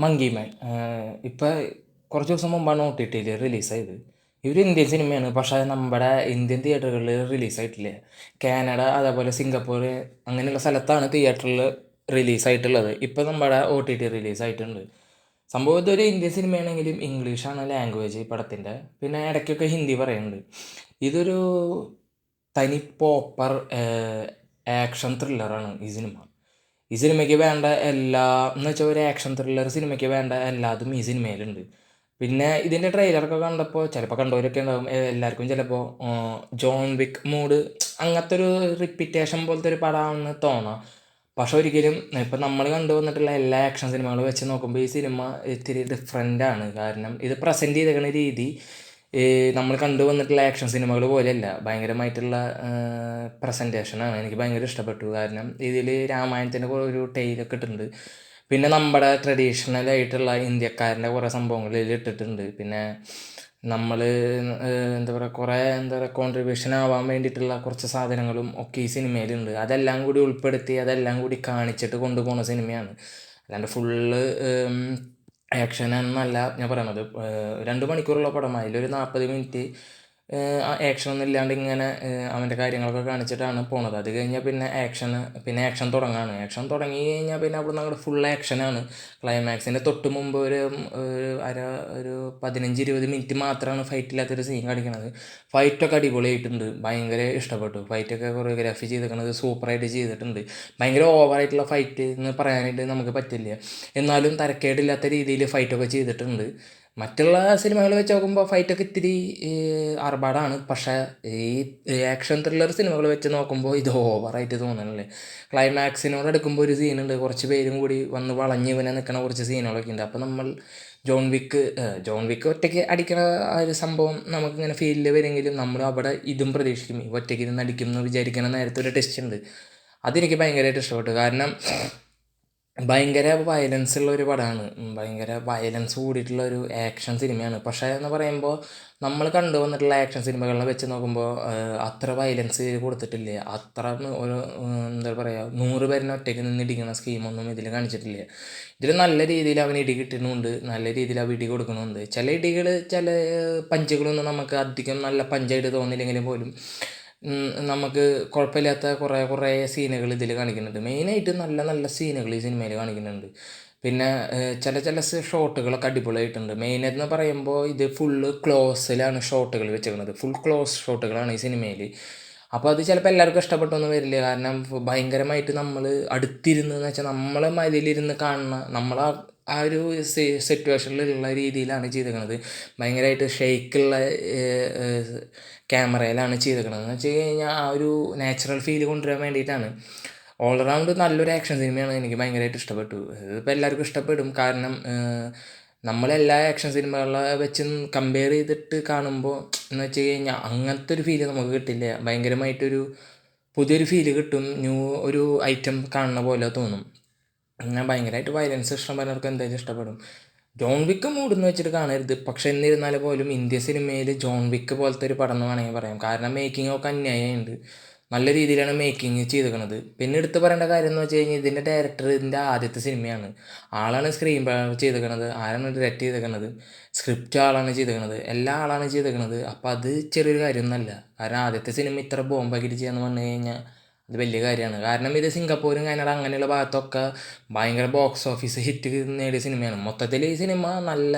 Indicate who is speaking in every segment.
Speaker 1: Monkey മാൻ ഇപ്പം കുറച്ച് ദിവസം മുമ്പാണ് OTT-യിൽ റിലീസായത്. ഇതൊരു ഇന്ത്യൻ സിനിമയാണ്. പക്ഷേ നമ്മുടെ ഇന്ത്യൻ തിയേറ്ററുകളിൽ റിലീസായിട്ടില്ല. കാനഡ, അതേപോലെ സിംഗപ്പൂർ അങ്ങനെയുള്ള സ്ഥലത്താണ് തിയേറ്ററിൽ റിലീസായിട്ടുള്ളത്. ഇപ്പം നമ്മുടെ OTT റിലീസായിട്ടുണ്ട്. സംഭവം ഇതൊരു ഇന്ത്യൻ സിനിമയാണെങ്കിലും ഇംഗ്ലീഷാണ് ലാംഗ്വേജ് പടത്തിൻ്റെ. പിന്നെ ഇടയ്ക്കൊക്കെ ഹിന്ദി പറയുന്നുണ്ട്. ഇതൊരു തനി പോപ്പർ ആക്ഷൻ ത്രില്ലറാണ് ഈ സിനിമ. ഈ സിനിമയ്ക്ക് വേണ്ട എല്ലാ എന്ന് വെച്ചാൽ ഒരു ആക്ഷൻ ത്രില്ലർ സിനിമയ്ക്ക് വേണ്ട എല്ലാതും ഈ സിനിമയിലുണ്ട്. പിന്നെ ഇതിൻ്റെ ട്രെയിലറൊക്കെ കണ്ടപ്പോൾ ചിലപ്പോൾ കണ്ടവരൊക്കെ ഉണ്ടാകും, എല്ലാവർക്കും ചിലപ്പോൾ ജോൺ വിക്ക് മൂഡ് അങ്ങനത്തെ ഒരു റിപ്പീറ്റേഷൻ പോലത്തെ ഒരു പടമാണെന്ന് തോന്നാം. പക്ഷെ ഒരിക്കലും ഇപ്പം നമ്മൾ കണ്ടുവന്നിട്ടുള്ള എല്ലാ ആക്ഷൻ സിനിമകളും വെച്ച് നോക്കുമ്പോൾ ഈ സിനിമ ഇത്തിരി ഡിഫറെൻ്റാണ്. കാരണം ഇത് പ്രസൻറ്റ് ചെയ്തേക്കുന്ന രീതി നമ്മൾ കണ്ടുവന്നിട്ടുള്ള ആക്ഷൻ സിനിമകൾ പോലെയല്ല. ഭയങ്കരമായിട്ടുള്ള പ്രസൻറ്റേഷനാണ്. എനിക്ക് ഭയങ്കര ഇഷ്ടപ്പെട്ടു. കാരണം ഇതിൽ രാമായണത്തിൻ്റെ ഒരു ടെയിലൊക്കെ ഇട്ടിട്ടുണ്ട്. പിന്നെ നമ്മുടെ ട്രഡീഷണലായിട്ടുള്ള ഇന്ത്യക്കാരൻ്റെ കുറേ സംഭവങ്ങൾ ഇതിൽ ഇട്ടിട്ടുണ്ട്. പിന്നെ നമ്മൾ എന്താ പറയുക, കുറേ എന്താ പറയുക, കോൺട്രിബ്യൂഷൻ ആവാൻ വേണ്ടിയിട്ടുള്ള കുറച്ച് സാധനങ്ങളും ഒക്കെ ഈ സിനിമയിലുണ്ട്. അതെല്ലാം കൂടി ഉൾപ്പെടുത്തി അതെല്ലാം കൂടി കാണിച്ചിട്ട് കൊണ്ടുപോകുന്ന സിനിമയാണ്. അല്ലാണ്ട് ഫുള്ള് ആക്ഷനാണെന്നല്ല ഞാൻ പറയണത്. 2 മണിക്കൂറുള്ള പടമാണ്. അതിലൊരു 40 മിനിറ്റ് ആക്ഷനൊന്നും ഇല്ലാണ്ട് ഇങ്ങനെ അവൻ്റെ കാര്യങ്ങളൊക്കെ കാണിച്ചിട്ടാണ് പോണത്. അത് കഴിഞ്ഞാൽ പിന്നെ ആക്ഷൻ തുടങ്ങാണ്. ആക്ഷൻ തുടങ്ങി കഴിഞ്ഞാൽ പിന്നെ അവിടെ നിന്ന് അങ്ങോട്ട് ഫുൾ ആക്ഷനാണ്. ക്ലൈമാക്സിൻ്റെ തൊട്ട് മുമ്പ് ഒരു 15-20 മിനിറ്റ് മാത്രമാണ് ഫൈറ്റില്ലാത്തൊരു സീൻ കാണിക്കുന്നത്. ഫൈറ്റൊക്കെ അടിപൊളിയായിട്ടുണ്ട്. ഭയങ്കര ഇഷ്ടപ്പെട്ടു. ഫൈറ്റൊക്കെ കൊറിയോഗ്രാഫി ചെയ്തിരിക്കുന്നത് സൂപ്പറായിട്ട് ചെയ്തിട്ടുണ്ട്. ഭയങ്കര ഓവറായിട്ടുള്ള ഫൈറ്റ് എന്ന് പറയാനായിട്ട് നമുക്ക് പറ്റില്ല. എന്നാലും തരക്കേടില്ലാത്ത രീതിയിൽ ഫൈറ്റൊക്കെ ചെയ്തിട്ടുണ്ട്. മറ്റുള്ള സിനിമകൾ വെച്ച് നോക്കുമ്പോൾ ഫൈറ്റൊക്കെ ഇത്തിരി ആർഭാടാണ്. പക്ഷേ ഈ ആക്ഷൻ ത്രില്ലർ സിനിമകൾ വെച്ച് നോക്കുമ്പോൾ ഇത് ഓവറായിട്ട് തോന്നണല്ലേ. ക്ലൈമാക്സിനോട് എടുക്കുമ്പോൾ ഒരു സീനുണ്ട്, കുറച്ച് പേരും കൂടി വന്ന് വളഞ്ഞ് ഇവനെ നിൽക്കണ കുറച്ച് സീനുകളൊക്കെ ഉണ്ട്. അപ്പോൾ നമ്മൾ ജോൺ വിക്ക് ഒറ്റയ്ക്ക് അടിക്കണ ആ ഒരു സംഭവം നമുക്കിങ്ങനെ ഫീലിൽ വരുമെങ്കിലും നമ്മൾ അവിടെ ഇതും പ്രതീക്ഷിക്കും. ഒറ്റയ്ക്ക് ഇരുന്ന് അടിക്കും എന്ന് വിചാരിക്കണ നേരത്തെ ഒരു ടെസ്റ്റ് ഉണ്ട്. അതെനിക്ക് ഭയങ്കരമായിട്ട് ഇഷ്ടപ്പെട്ടു. കാരണം ഭയങ്കര വയലൻസ് ഉള്ള ഒരു പടമാണ്. ഭയങ്കര വയലൻസ് കൂടിയിട്ടുള്ള ഒരു ആക്ഷൻ സിനിമയാണ്. പക്ഷേ എന്ന് പറയുമ്പോൾ നമ്മൾ കണ്ടുവന്നിട്ടുള്ള ആക്ഷൻ സിനിമകളെ വെച്ച് നോക്കുമ്പോൾ അത്ര വയലൻസ് കൊടുത്തിട്ടില്ല. അത്ര ഒരു എന്താ പറയുക, 100 പേരിനെ ഒറ്റയ്ക്ക് നിന്ന് ഇടിക്കുന്ന സ്കീമൊന്നും ഇതിൽ കാണിച്ചിട്ടില്ല. ഇതിൽ നല്ല രീതിയിൽ അവന് ഇടി കിട്ടുന്നുണ്ട്, നല്ല രീതിയിൽ അവ ഇടി കൊടുക്കണമുണ്ട്. ചില പഞ്ചുകളൊന്നും നമുക്ക് അധികം നല്ല പഞ്ചായിട്ട് തോന്നില്ലെങ്കിലും പോലും നമുക്ക് കുഴപ്പമില്ലാത്ത കുറേ സീനുകൾ ഇതിൽ കാണിക്കുന്നുണ്ട്. മെയിനായിട്ട് നല്ല നല്ല സീനുകൾ ഈ സിനിമയിൽ കാണിക്കുന്നുണ്ട്. പിന്നെ ചില ഷോട്ടുകളൊക്കെ അടിപൊളിയായിട്ടുണ്ട്. മെയിനെന്ന് പറയുമ്പോൾ ഇത് ഫുള്ള് ക്ലോസിലാണ് ഷോട്ടുകൾ വെച്ചേക്കുന്നത്. ഫുൾ ക്ലോസ് ഷോട്ടുകളാണ് ഈ സിനിമയിൽ. അപ്പോൾ അത് ചിലപ്പോൾ എല്ലാവർക്കും ഇഷ്ടപ്പെട്ടൊന്നും വരില്ല. കാരണം ഭയങ്കരമായിട്ട് നമ്മൾ അടുത്തിരുന്ന് എന്ന് വെച്ചാൽ നമ്മളെ മതിലിരുന്ന് കാണുന്ന നമ്മളെ ആ ഒരു സിറ്റുവേഷനിലുള്ള രീതിയിലാണ് ചെയ്തേക്കുന്നത്. ഭയങ്കരമായിട്ട് ഷെയ്ക്കുള്ള ക്യാമറയിലാണ് ചെയ്തേക്കുന്നത്. എന്ന് വെച്ച് കഴിഞ്ഞാൽ ആ ഒരു നാച്ചുറൽ ഫീൽ കൊണ്ടുവരാൻ വേണ്ടിയിട്ടാണ്. ഓൾ റൗണ്ട് നല്ലൊരു ആക്ഷൻ സിനിമയാണ്. എനിക്ക് ഭയങ്കരമായിട്ട് ഇഷ്ടപ്പെട്ടു. ഇതിപ്പോൾ എല്ലാവർക്കും ഇഷ്ടപ്പെടും. കാരണം നമ്മളെല്ലാ ആക്ഷൻ സിനിമകളെ വെച്ച് കമ്പയർ ചെയ്തിട്ട് കാണുമ്പോൾ എന്ന് വെച്ച് കഴിഞ്ഞാൽ അങ്ങനത്തെ ഒരു ഫീല് നമുക്ക് കിട്ടില്ല. ഭയങ്കരമായിട്ടൊരു പുതിയൊരു ഫീല് കിട്ടും. ഒരു ഐറ്റം കാണുന്ന പോലെ തോന്നും. അങ്ങനെ ഭയങ്കരമായിട്ട് വയലൻസ് ഇഷ്ടപ്പെടുന്നവർക്ക് എന്തായാലും ഇഷ്ടപ്പെടും. ജോൺ വിക്ക് മൂടെന്ന് വെച്ചിട്ട് കാണരുത്. പക്ഷെ എന്നിരുന്നാൽ പോലും ഇന്ത്യൻ സിനിമയിൽ ജോൺ വിക്ക് പോലത്തെ ഒരു പടം എന്ന് വേണമെങ്കിൽ പറയാം. കാരണം മേക്കിംഗ് ഒക്കെ അന്യായമുണ്ട്. നല്ല രീതിയിലാണ് മേക്കിംഗ് ചെയ്തിരിക്കുന്നത്. പിന്നെ എടുത്ത് പറയേണ്ട കാര്യം എന്ന് വെച്ച് കഴിഞ്ഞാൽ ഇതിൻ്റെ ഡയറക്ടർ ഇതിൻ്റെ ആദ്യത്തെ സിനിമയാണ്. ആളാണ് സ്ക്രീൻ ചെയ്തിരിക്കുന്നത്, ആരാണ് ഡയറക്റ്റ് ചെയ്തിരിക്കുന്നത്, സ്ക്രിപ്റ്റ് ആളാണ് ചെയ്തിരിക്കുന്നത്, എല്ലാ ആളാണ് ചെയ്തിരിക്കുന്നത്. അപ്പോൾ അത് ചെറിയൊരു കാര്യമൊന്നുമല്ല. കാരണം ആദ്യത്തെ സിനിമ ഇത്ര ബോംബാക്കിയിട്ട് ചെയ്യാന്ന് പറഞ്ഞു കഴിഞ്ഞാൽ അത് വലിയ കാര്യമാണ്. കാരണം ഇത് സിംഗപ്പൂരും കാനഡ അങ്ങനെയുള്ള ഭാഗത്തൊക്കെ ഭയങ്കര ബോക്സ് ഓഫീസ് ഹിറ്റ് നേടിയ സിനിമയാണ്. മൊത്തത്തിൽ ഈ സിനിമ നല്ല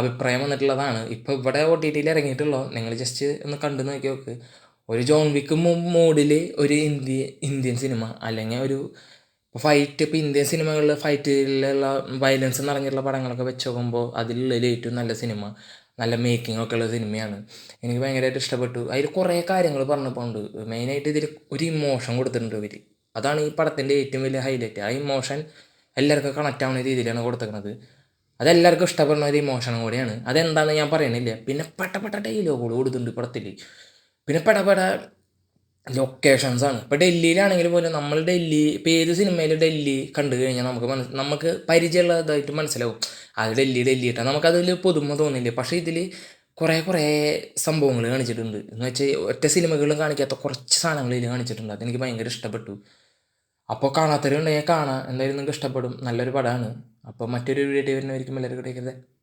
Speaker 1: അഭിപ്രായം വന്നിട്ടുള്ളതാണ്. ഇപ്പോൾ ഇവിടെ OTT-യിൽ ഇറങ്ങിയിട്ടുള്ളൂ. നിങ്ങൾ ജസ്റ്റ് ഒന്ന് കണ്ടു നോക്കി നോക്ക്. ഒരു ജോൺ വിക്ക് മൂഡിൽ ഒരു ഇന്ത്യൻ സിനിമ, അല്ലെങ്കിൽ ഒരു ഫൈറ്റ്, ഇപ്പോൾ ഇന്ത്യൻ സിനിമകളിൽ ഫൈറ്റിലുള്ള വയലൻസ് നിറഞ്ഞിട്ടുള്ള പടങ്ങളൊക്കെ വെച്ച് നോക്കുമ്പോൾ അതിലുള്ള ഏറ്റവും നല്ല സിനിമ, നല്ല മേക്കിംഗ് ഒക്കെ ഉള്ള സിനിമയാണ്. എനിക്ക് ഭയങ്കരമായിട്ട് ഇഷ്ടപ്പെട്ടു. അതിൽ കുറേ കാര്യങ്ങൾ പറഞ്ഞപ്പോണ്ട് മെയിനായിട്ട് ഇതിൽ ഒരു ഇമോഷൻ കൊടുത്തിട്ടുണ്ട് ഇവർ. അതാണ് ഈ പടത്തിൻ്റെ ഏറ്റവും വലിയ ഹൈലൈറ്റ്. ആ ഇമോഷൻ എല്ലാവർക്കും കണക്റ്റ് ആവുന്ന രീതിയിലാണ് കൊടുത്തേക്കുന്നത്. അതെല്ലാവർക്കും ഇഷ്ടപ്പെടുന്ന ഒരു ഇമോഷനും കൂടിയാണ്. അതെന്താണെന്ന് ഞാൻ പറയണില്ല. പിന്നെ പെട്ട ഡയലോഗുകൾ കൊടുത്തിട്ടുണ്ട് പടത്തിൽ. പിന്നെ പെട ലൊക്കേഷൻസാണ്. ഇപ്പോൾ ഡൽഹിയിലാണെങ്കിൽ പോലും നമ്മൾ ഇപ്പോൾ ഏത് സിനിമയിൽ ഡൽഹി കണ്ടു കഴിഞ്ഞാൽ നമുക്ക് പരിചയമുള്ളതായിട്ട് മനസ്സിലാവും. അത് ഡൽഹിയിട്ടാണ് നമുക്കതിൽ പുതുമ തോന്നില്ല. പക്ഷേ ഇതിൽ കുറേ സംഭവങ്ങൾ കാണിച്ചിട്ടുണ്ട്. എന്ന് വെച്ചാൽ ഒറ്റ സിനിമകളിലും കാണിക്കാത്ത കുറച്ച് സാധനങ്ങൾ ഇതിൽ കാണിച്ചിട്ടുണ്ട്. അതെനിക്ക് ഭയങ്കര ഇഷ്ടപ്പെട്ടു. അപ്പോൾ കാണാത്തവരുണ്ടെങ്കിൽ കാണാം. എന്തായാലും നിങ്ങൾക്ക് ഇഷ്ടപ്പെടും. നല്ലൊരു പടമാണ്. അപ്പോൾ മറ്റൊരു വീഡിയോ വരുന്നവരിക്കും എല്ലാവർക്കും